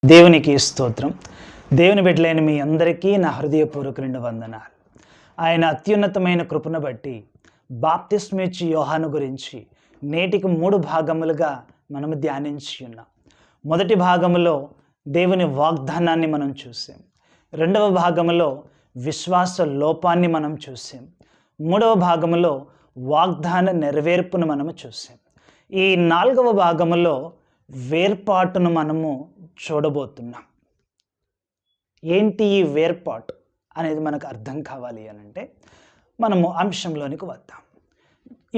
దేవునికి స్తోత్రం. దేవుని బిడ్డలైన మీ అందరికీ నా హృదయపూర్వక వందనాలు. ఆయన అత్యున్నతమైన కృపను బట్టి బాప్తిస్మిచ్చి యోహాను గురించి నేటికి 3 భాగములుగా మనము ధ్యానించి ఉన్నాం. మొదటి భాగములో దేవుని వాగ్దానాన్ని మనం చూసాం. రెండవ భాగములో విశ్వాస లోపాన్ని మనం చూసాం. మూడవ భాగములో వాగ్దాన నెరవేర్పును మనము చూసాం. ఈ 4వ భాగములో వేర్పాటును మనము చూడబోతున్నాం. ఏంటి ఈ వేర్పాటు అనేది మనకు అర్థం కావాలి అనంటే మనము అంశంలోనికి వద్దాం.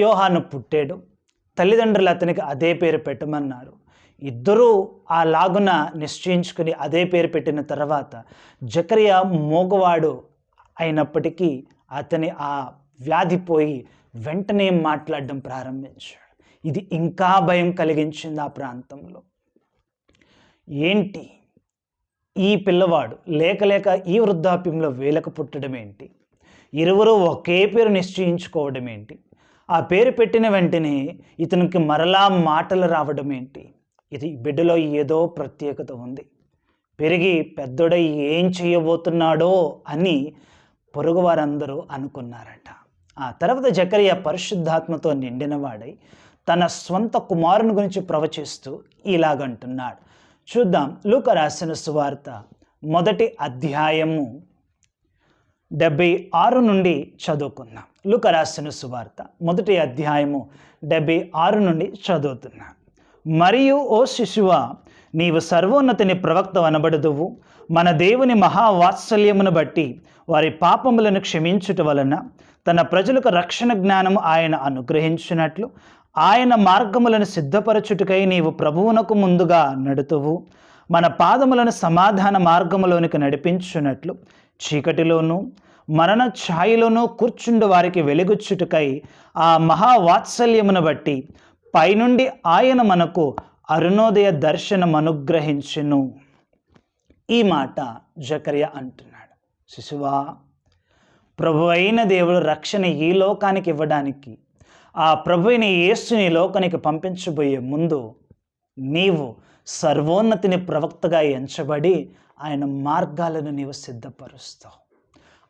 యోహాను పుట్టాడు, తల్లిదండ్రులు అతనికి అదే పేరు పెట్టమన్నారు. ఇద్దరూ అలాగున నిశ్చయించుకుని అదే పేరు పెట్టిన తర్వాత జకరియా మోగవాడు అయినప్పటికీ అతని ఆ వ్యాధి పోయి వెంటనే మాట్లాడడం ప్రారంభించాడు. ఇది ఇంకా భయం కలిగించింది ఆ ప్రాంతంలో. ఏంటి ఈ పిల్లవాడు లేక ఈ వృద్ధాప్యంలో వేలకు పుట్టడం ఏంటి? ఇరువురు ఒకే పేరు నిశ్చయించుకోవడం ఏంటి? ఆ పేరు పెట్టిన వెంటనే ఇతనికి మరలా మాటలు రావడం ఏంటి? ఇది బిడ్డలో ఏదో ప్రత్యేకత ఉంది. పెరిగి పెద్దోడై ఏం చేయబోతున్నాడో అని పొరుగు వారందరూ అనుకున్నారట. ఆ తర్వాత జకరియా పరిశుద్ధాత్మతో నిండినవాడై తన స్వంత కుమారుని గురించి ప్రవచిస్తూ ఇలాగంటున్నాడు. చూద్దాం. లూకా రాసిన సువార్త 1వ అధ్యాయము 76 నుండి చదువుకుందాం. లూకా రాసిన సువార్త 1వ అధ్యాయము 76 నుండి చదువుతున్నాను. మరియు ఓ శిశువా, నీవు సర్వోన్నతిని ప్రవక్త అనబడుదువు. మన దేవుని మహావాత్సల్యమును బట్టి వారి పాపములను క్షమించుట వలన తన ప్రజలకు రక్షణ జ్ఞానము ఆయన అనుగ్రహించినట్లు ఆయన మార్గములను సిద్ధపరచుటకై నీవు ప్రభువునకు ముందుగా నడుతువు. మన పాదములను సమాధాన మార్గములోనికి నడిపించున్నట్లు చీకటిలోనూ మరణ ఛాయలోనూ కూర్చుండు వారికి వెలుగుచ్చుటకై ఆ మహావాత్సల్యమును బట్టి పైనుండి ఆయన మనకు అరుణోదయ దర్శనం అనుగ్రహించును. ఈ మాట జకరియా అంటున్నాడు. శిశువా, ప్రభు అయిన దేవుడు రక్షణ ఈ లోకానికి ఇవ్వడానికి ఆ ప్రభువుని యేసుని లోకానికి పంపించబోయే ముందు నీవు సర్వోన్నతిని ప్రవక్తగా ఎంచబడి ఆయన మార్గాలను నీవు సిద్ధపరుస్తావు.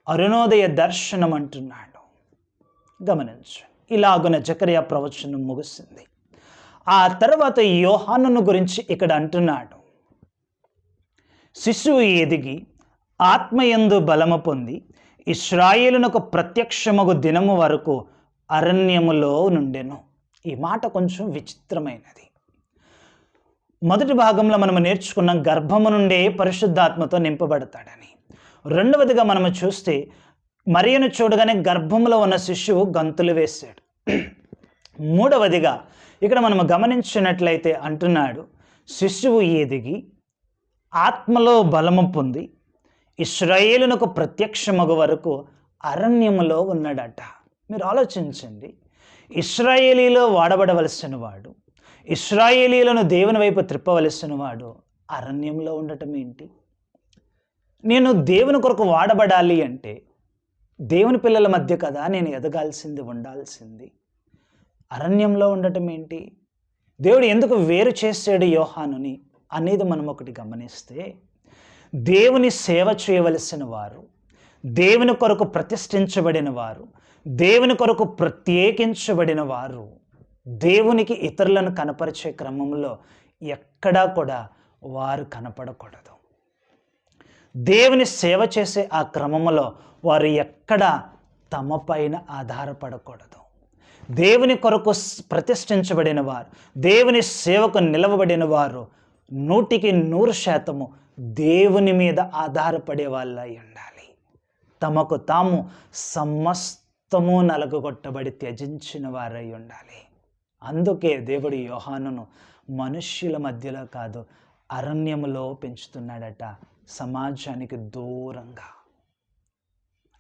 అరుణోదయ దర్శనం అంటున్నాడు. గమనించు. ఇలాగున జకరియా ప్రవచనం ముగిసింది. ఆ తర్వాత యోహానును గురించి ఇక్కడ అంటున్నాడు. శిశువు ఎదిగి ఆత్మయందు బలము పొంది ఇశ్రాయేలునకు ప్రత్యక్షమగు దినము వరకు అరణ్యములో నుండెను. ఈ మాట కొంచెం విచిత్రమైనది. మొదటి భాగంలో మనము నేర్చుకున్న గర్భము నుండే పరిశుద్ధాత్మతో నింపబడతాడని. రెండవదిగా మనము చూస్తే మరియను చూడగానే గర్భంలో ఉన్న శిశువు గంతులు వేశాడు. మూడవదిగా ఇక్కడ మనము గమనించినట్లయితే అంటున్నాడు, శిశువు ఎదిగి ఆత్మలో బలము పొంది ఇశ్రాయేలునకు ప్రత్యక్షమగు వరకు అరణ్యములో ఉన్నాడట. మీరు ఆలోచించండి. ఇశ్రాయేలీలో వాడబడవలసిన వాడు, ఇశ్రాయేలీలను దేవుని వైపు త్రిప్పవలసిన వాడు అరణ్యంలో ఉండటం ఏంటి? నేను దేవుని కొరకు వాడబడాలి అంటే దేవుని పిల్లల మధ్య కదా నేను ఎదగాల్సింది, ఉండాల్సింది. అరణ్యంలో ఉండటం ఏంటి? దేవుడు ఎందుకు వేరు చేశాడు యోహానుని అనేది మనం ఒకటి గమనిస్తే, దేవుని సేవ చేయవలసిన వారు, దేవుని కొరకు ప్రతిష్ఠించబడిన వారు, దేవుని కొరకు ప్రత్యేకించబడిన వారు దేవునికి ఇతరులను కనపరిచే క్రమంలో ఎక్కడా కూడా వారు కనపడకూడదు. దేవుని సేవ చేసే ఆ క్రమంలో వారు ఎక్కడా తమ పైన ఆధారపడకూడదు. దేవుని కొరకు ప్రతిష్ఠించబడిన వారు, దేవుని సేవకు నిలవబడిన వారు 100% దేవుని మీద ఆధారపడే వాళ్ళై ఉండాలి. తమకు తాము సమస్తము నలగొట్టబడి త్యజించిన వారై ఉండాలి. అందుకే దేవుడు యోహానును మనుష్యుల మధ్యలో కాదు అరణ్యములో పెంచుతున్నాడట, సమాజానికి దూరంగా.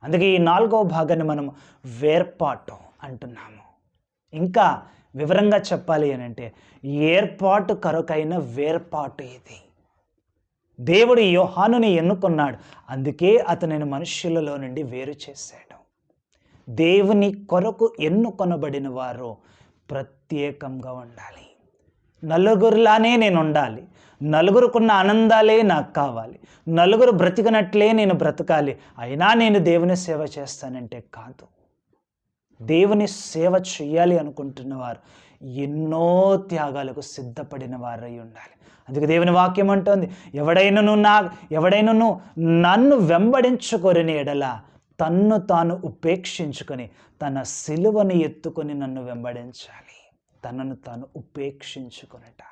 అందుకే ఈ 4వ భాగాన్ని మనం వేర్పాటు అంటున్నాము. ఇంకా వివరంగా చెప్పాలి అని అంటే ఏర్పాటు కొరకైన వేర్పాటు ఇది. దేవుడు యోహానుని ఎన్నుకున్నాడు, అందుకే అతనిని మనుష్యులలో నుండి వేరు చేశాడు. దేవుని కొరకు ఎన్నుకొనబడిన వారు ప్రత్యేకంగా ఉండాలి. నలుగురిలానే నేను ఉండాలి, నలుగురుకున్న ఆనందాలే నాకు కావాలి, నలుగురు బ్రతికినట్లే నేను బ్రతకాలి, అయినా నేను దేవుని సేవ చేస్తానంటే కాదు. దేవుని సేవ చేయాలి అనుకుంటున్నవారు ఎన్నో త్యాగాలకు సిద్ధపడిన వారై ఉండాలి. అందుకే దేవుని వాక్యం అంటోంది, ఎవడైనను నన్ను వెంబడించుకొనిన ఎడల తన్ను తాను ఉపేక్షించుకొని తన సిలువను ఎత్తుకొని నన్ను వెంబడించాలి. తనను తాను ఉపేక్షించుకొనట.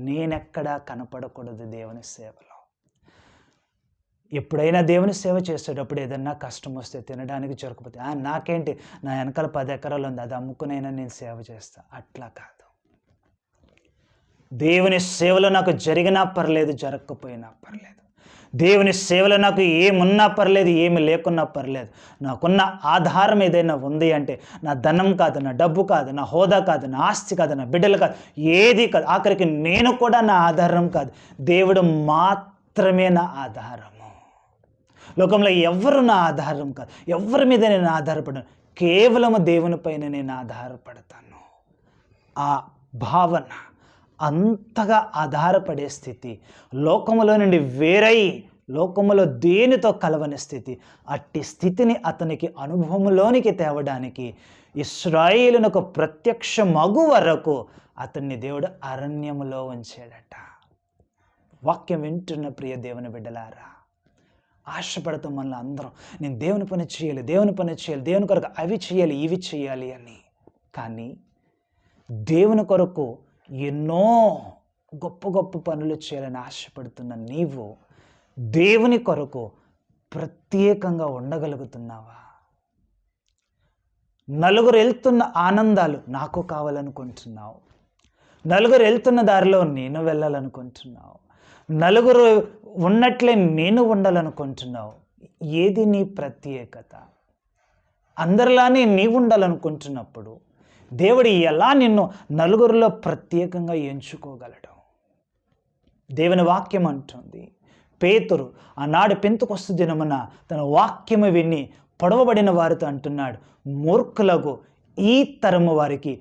నేనెక్కడా కనపడకూడదు దేవుని సేవలో. ఎప్పుడైనా దేవుని సేవ చేసేటప్పుడు ఏదన్నా కష్టం వస్తే, తినడానికి జరగకపోతే, నాకేంటి, నా వెనకాల 10 ఎకరాలు ఉంది, అది అమ్ముకునైనా నేను సేవ చేస్తా, అట్లా కాదు. దేవుని సేవలో నాకు జరిగినా పర్లేదు, జరగకపోయినా పర్లేదు. దేవుని సేవలో నాకు ఏమున్నా పర్లేదు, ఏమి లేకున్నా పర్లేదు. నాకున్న ఆధారం ఏదైనా ఉంది అంటే నా ధనం కాదు, నా డబ్బు కాదు, నా హోదా కాదు, నా ఆస్తి కాదు, నా బిడ్డలు కాదు, ఏది కాదు. ఆఖరికి నేను కూడా నా ఆధారం కాదు, దేవుడు మాత్రమే నా ఆధారము. లోకంలో ఎవరు నా ఆధారం కాదు, ఎవరి మీద నేను ఆధారపడను, కేవలము దేవునిపైన నేను ఆధారపడతాను. ఆ భావన, అంతగా ఆధారపడే స్థితి, లోకములో నుండి వేరై లోకములో దేనితో కలవని స్థితి, అట్టి స్థితిని అతనికి అనుభవంలోనికి తేవడానికి ఇశ్రాయేలునకు ప్రత్యక్ష మగు వరకు అతన్ని దేవుడు అరణ్యములో ఉంచాడట. వాక్యం వింటున్న ప్రియ దేవుని బిడ్డలారా, ఆశపడతాం మనల్ని అందరం, నేను దేవుని పని చేయాలి, దేవుని పని చేయాలి, దేవుని కొరకు అవి చేయాలి, ఇవి చేయాలి అని. కానీ దేవుని కొరకు ఎన్నో గొప్ప గొప్ప పనులు చేయాలని ఆశపడుతున్న నీవు దేవుని కొరకు ప్రత్యేకంగా ఉండగలుగుతున్నావా? నలుగురు వెళ్తున్న ఆనందాలు నాకు కావాలనుకుంటున్నావు, నలుగురు వెళ్తున్న దారిలో నేను వెళ్ళాలనుకుంటున్నావు, నలుగురు ఉన్నట్లే నేను ఉండాలనుకుంటున్నావు. ఏది నీ ప్రత్యేకత? అందరిలానే నీవు ఉండాలనుకుంటున్నప్పుడు దేవుడు ఎలా నిన్ను నలుగురిలో ప్రత్యేకంగా ఎంచుకోగలడు? దేవుని వాక్యం అంటుంది, పేతురు ఆనాడు పెంతెకొస్తు దినమున తన వాక్యము విని పొడవబడిన వారితో అంటున్నాడు, మూర్ఖులకు ఈ తరము వారికి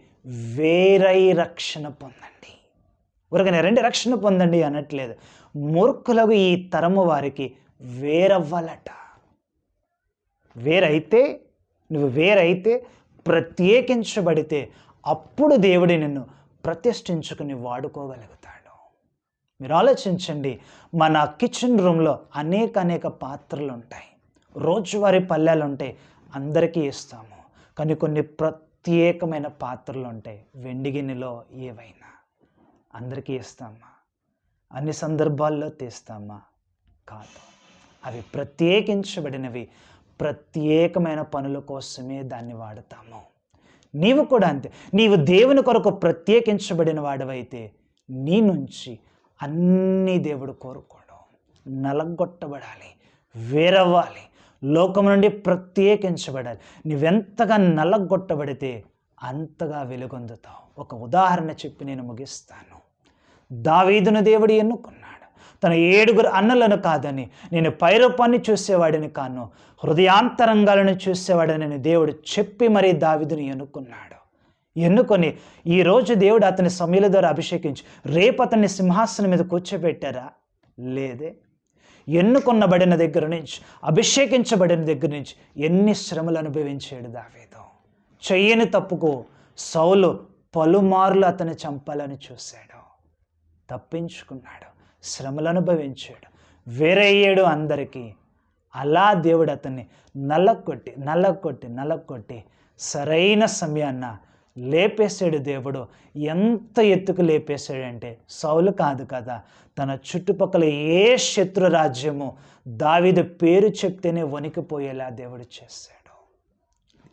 వేరై రక్షణ పొందండి. ఊరగానే రండి రక్షణ పొందండి అనట్లేదు, మూర్ఖులకు ఈ తరము వారికి వేరవ్వాలట. నువ్వు వేరైతే ప్రత్యేకించబడితే అప్పుడు దేవుడి నిన్ను ప్రతిష్ఠించుకుని వాడుకోగలుగుతాడు. మీరు ఆలోచించండి, మన కిచెన్ రూమ్లో అనేక పాత్రలు ఉంటాయి, రోజువారీ పళ్ళాలు ఉంటాయి, అందరికీ ఇస్తాము. కానీ కొన్ని ప్రత్యేకమైన పాత్రలు ఉంటాయి, వెండి గిన్నెలో ఏవైనా అందరికీ ఇస్తామా? అన్ని సందర్భాల్లో తీస్తామా? కాదు. అవి ప్రత్యేకించబడినవి, ప్రత్యేకమైన పనుల కోసమే దాన్ని వాడతాము. నీవు కూడా అంతే. నీవు దేవుని కొరకు ప్రత్యేకించబడిన వాడవైతే నీ నుంచి అన్నీ దేవుడు కోరుకోడు. నలగొట్టబడాలి, వేరవ్వాలి, లోకం నుండి ప్రత్యేకించబడాలి. నువ్వెంతగా నలగొట్టబడితే అంతగా వెలుగొందుతావు. ఒక ఉదాహరణ చెప్పి నేను ముగిస్తాను. దావీదును దేవుడు ఎన్నుకున్నాడు. తన 7 అన్నలను కాదని, నేను పైరూపాన్ని చూసేవాడిని కాను, హృదయాంతరంగాలను చూసేవాడని దేవుడు చెప్పి మరీ దావీదుని ఎన్నుకొని ఈరోజు దేవుడు అతని సమయల ద్వారా అభిషేకించి రేపు అతన్ని సింహాసనం మీద కూర్చోబెట్టారా? లేదే. ఎన్నుకొనబడిన దగ్గర నుంచి, అభిషేకించబడిన దగ్గర నుంచి ఎన్ని శ్రమలు అనుభవించాడు దావీదు. చెయ్యని తప్పుకు సౌలు పలుమార్లు అతన్ని చంపాలని చూశాడు, తప్పించుకున్నాడు, శ్రమలు అనుభవించాడు, వేరయ్యాడు అందరికీ. అలా దేవుడు అతన్ని నల్లకొట్టి సరైన సమయాన్న లేపేశాడు. దేవుడు ఎంత ఎత్తుకు లేపేశాడంటే సౌలు కాదు కదా, తన చుట్టుపక్కల ఏ శత్రు రాజ్యము దావీదు పేరు చెప్తేనే వణికిపోయేలా దేవుడు చేశాడు.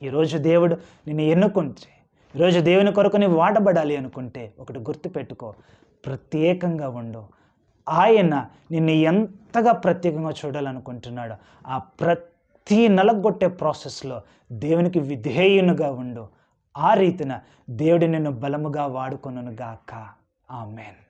ఈరోజు దేవుడు నిన్ను ఎన్నుకుంటే, ఈరోజు దేవుని కొరకు నీవు వాడబడాలి అనుకుంటే ఒకటి గుర్తుపెట్టుకో, ప్రత్యేకంగా ఉండు. ఆయన నిన్ను ఎంతగా ప్రత్యేకంగా చూడాలనుకుంటున్నాడో ఆ ప్రతి నలగొట్టే ప్రాసెస్లో దేవునికి విధేయునిగా ఉండు. ఆ రీతిన దేవుడు నిన్ను బలముగా వాడుకొనుగాక. ఆమేన్.